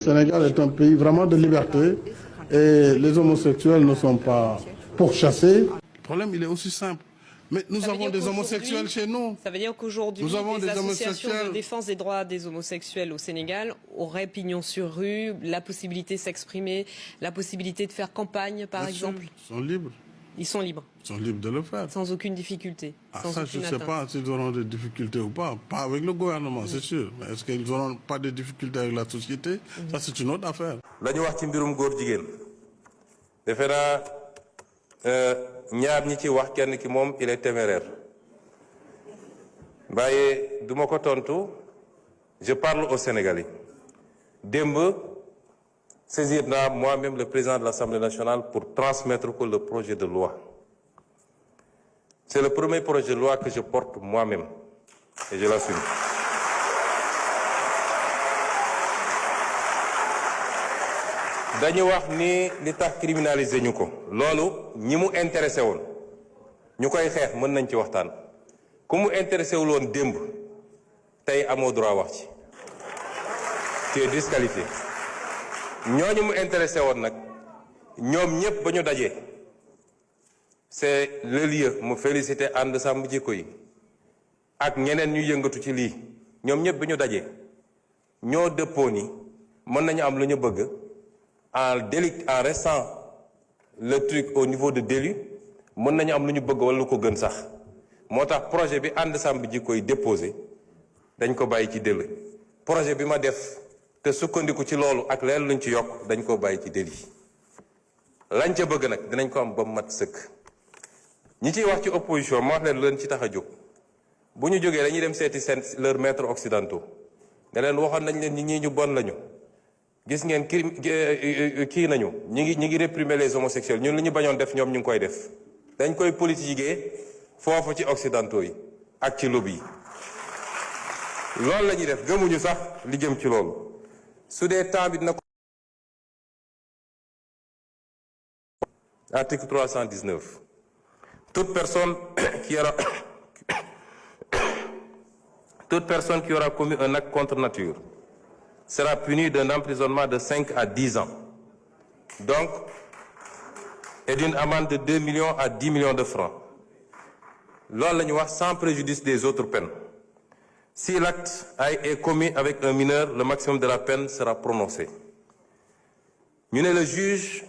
Le Sénégal est un pays vraiment de liberté et les homosexuels ne sont pas pourchassés. Le problème, il est aussi simple. Mais nous avons des homosexuels chez nous. Ça veut dire qu'aujourd'hui, les associations de défense des droits des homosexuels au Sénégal auraient pignon sur rue, la possibilité de s'exprimer, la possibilité de faire campagne, par exemple. Ils sont libres. Ils sont libres. Ils sont libres de le faire. Sans aucune difficulté. Sans ça, je ne sais pas s'ils auront des difficultés ou pas. Pas avec le gouvernement, c'est sûr. Mais est-ce qu'ils n'auront pas de difficultés avec la société? Ça, c'est une autre affaire. La ñu wax ci mbirum góor jigéen defe naa ñaar ñi ci wax kenn ki moom il est téméraire waaye du ma ko tontu je parle aux Sénégalais démb saisir naa moi-même le président de l'Assemblée nationale pour transmettre ko le projet de loi. C'est le premier projet de loi que je porte moi-même et je l'assume. dañu wax ni li tax criminaliser ñu ko loolu ñi mu intéressé woon ñu koy xeex mën nañ ci waxtaan ku mu intéressé wul woon démb tey amoo droit wax ci tu es disqualifié ñooñu mu intéressé woon nag ñoom ñëpp ba ñu dajee c'est le lieu mu félicité ànd sàmm jikko yi ak ñeneen ñu yëngatu ci lii ñoom ñëpp ba ñu dajee ñoo dëppoo ni mën nañu am lu ñu bëgg en restant le truc au niveau de délit mën nañu am lu ñu bëgg wala lu ko gën sax moo tax projet bi ànd sàmm jikko yi déposé dañ ko bàyyi ci délit projet bi ma def te sukkandiku ci loolu ak leen luñ ci yokk dañ ko bàyyi ci délit lañ ca bëgg nag dinañ ko am ba mat sëkk ñi ciy wax ci opposition ma wax leen ci tax a jóg bu ñu jógee dañuy dem seeti seen leurs maîtres occidentaux ne leen waxoon nañ leen ñi ñu bon lañu gis ngeen kii nañu ñi ngi réprimer les homosexuels ñun li ñu bañoon def ñoom ñu ngi koy def dañ koy politiquer foofu ci occidentaux yi ak ci lobby yi loolu la ñuy def gëmuñu sax li jëm ci loolu su dee temps bi dina ko article 319 toute personne qui aura commis un acte contre nature sera punie d'un emprisonnement de 5 à 10 ans. Donc, et d'une amende de 2 millions à 10 millions de francs. Loolu la ñu wax sans préjudice des autres peines. Si l'acte est commis avec un mineur, le maximum de la peine sera prononcé. Ñu ne le juge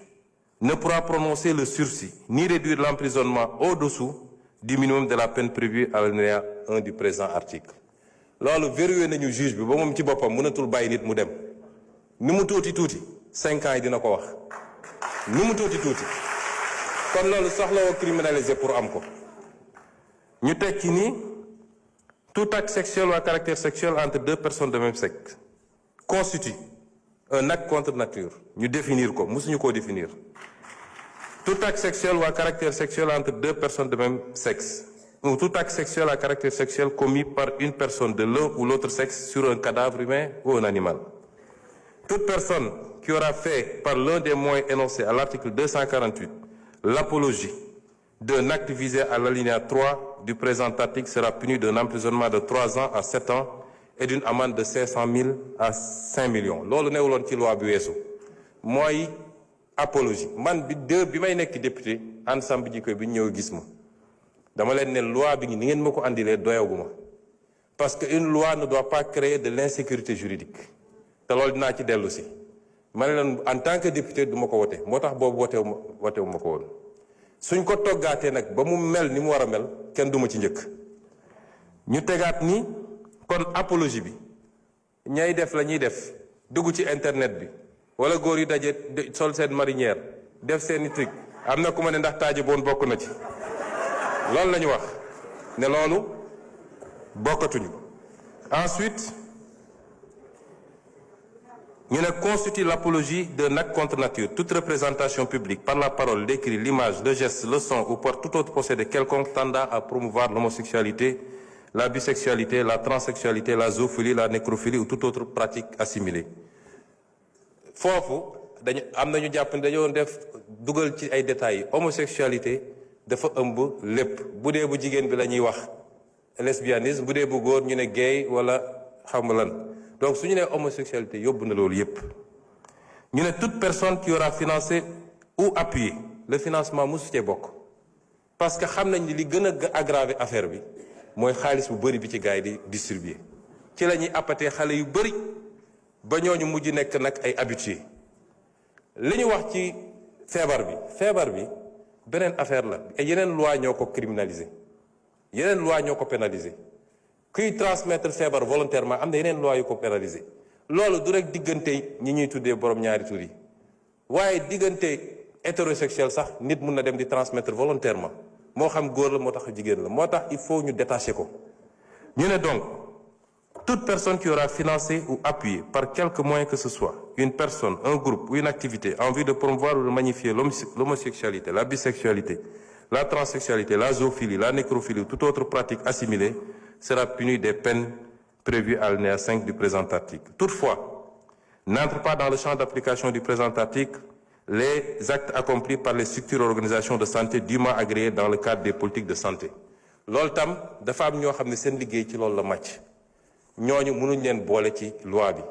ne pourra prononcer le sursis, ni réduire l'emprisonnement au-dessous du minimum de la peine prévue à l'alinéa 1 du présent article. loolu verrouillé nañu juge bi ba moom ci boppam mënatul bàyyi nit mu dem ni mu tuuti 5 ans yi dina ko wax ni mu tuuti kon loolu soxlawoo criminaliser pour am ko ñu teg ci ni tout acte sexuel ou à caractère sexuel entre deux personnes de même sexe constitue un acte contre nature ñu définir ko mësuñu koo définir tout acte sexuel ou à caractère sexuel entre deux personnes de même sexe ou tout acte sexuel à caractère sexuel commis par une personne de l'un ou l'autre sexe sur un cadavre humain ou un animal. Toute personne qui aura fait par l'un des moyens énoncés à l'article 248 l'apologie d'un acte visé à l'alinéa 3 du présent article sera punie d'un emprisonnement de 3 ans à 7 ans et d'une amende de 500 000 à 5 millions. loolu newuloon ci loi bi weesu mooy apologie man bi may nekk député ànd sàmm jikko bi ñëw gis ma. dama leen ne loi bi ni ngeen ma ko andilee doyaguma parce que une loi ne doit pas créer de l'insécurité juridique te loolu dinaa ci dellu si ma ne leen en tant que député du ma ko wote moo tax boobu wotewu ma ko woon suñ ko toggaatee nag ba mu mel ni mu war a mel kenn duma ci njëkk ñu tegaat ni kon apologie bi ñay def la ñuy def dugg ci internet bi wala góor yi daje sol seen marinière def seeni truc am na ku ma ne ndax taaje boon bokk na ci loolu la ñu wax ne loolu bokkatuñu ensuite ñu ne constitue l'apologie d'un acte contre nature toute représentation publique par la parole l'écrit l'image le geste le son ou par tout autre procédé quelconque tendant à promouvoir l'homosexualité la bisexualité la transsexualité la zoophilie la nécrophilie ou toute autre pratique assimilée foofu dañu am nañu jàpp ne dañoo def dugal ci ay détails homosexualité dafa ëmb lépp bu dee bu jigéen bi la ñuy wax lesbianisme bu dee bu góor ñu ne gay wala xam lan donc su ñu nee homosexualité yóbbu na loolu yépp ñu ne toute personne qui aura financé ou appuyé le financement mosu cee bokk parce que xam nañ ni li gën a aggraver affaire bi mooy xaalis bu bëri bi ci gars yi di distribuer ci la ñuy appatee xale yu bëri ba ñooñu mujj nekk nag ay habitués li ñu wax ci feebar bi beneen affaire la yeneen loi ñoo ko criminaliser yeneen loi ñoo ko pénaliser kuy transmettre feebar volontairement am na yeneen loi yu ko pénaliser loolu du rek diggante ñi ñuy tuddee borom ñaari tur yi waaye diggante hétérosexuel sax nit mun na dem di transmettre volontairement moo xam góor la moo tax jigéen la moo tax il faut ñu détacher ko ñu ne donc toute personne qui aura financé ou appuyé par quelque moyen que ce soit une personne, un groupe ou une activité en vue de promouvoir ou de magnifier l'homosexualité, la bisexualité, la transsexualité, la zoophilie, la nécrophilie ou toute autre pratique assimilée sera punie des peines prévues à l'alinéa 5 du présent article. Toutefois, n'entrent pas dans le champ d'application du présent article les actes accomplis par les structures et organisations de santé dûment agréées dans le cadre des politiques de santé. loolu tam dafa am ñoo xam ne seen liggéey ci loolu la màcc ñooñu mënuñ leen boole ci loi bi